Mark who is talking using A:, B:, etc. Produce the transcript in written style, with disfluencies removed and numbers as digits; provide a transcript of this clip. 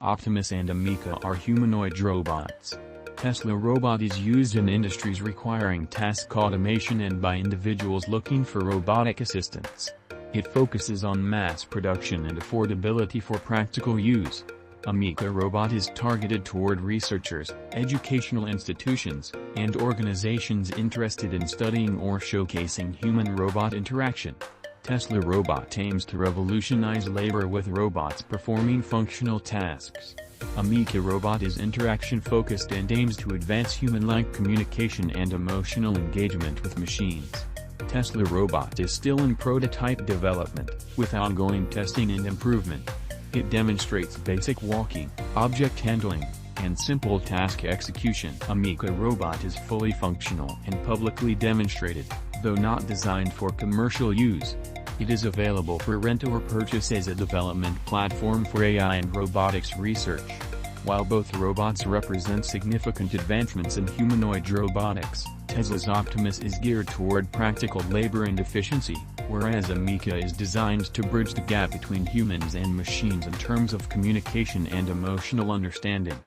A: Optimus and Ameca are humanoid robots. Tesla Robot is used in industries requiring task automation and by individuals looking for robotic assistance. It focuses on mass production and affordability for practical use. Ameca Robot is targeted toward researchers, educational institutions, and organizations interested in studying or showcasing human-robot interaction. Tesla Robot aims to revolutionize labor with robots performing functional tasks. Ameca Robot is interaction-focused and aims to advance human-like communication and emotional engagement with machines. Tesla Robot is still in prototype development, with ongoing testing and improvement. It demonstrates basic walking, object handling, and simple task execution. Ameca Robot is fully functional and publicly demonstrated, though not designed for commercial use. It is available for rent or purchase as a development platform for AI and robotics research. While both robots represent significant advancements in humanoid robotics, Tesla's Optimus is geared toward practical labor and efficiency, whereas Ameca is designed to bridge the gap between humans and machines in terms of communication and emotional understanding.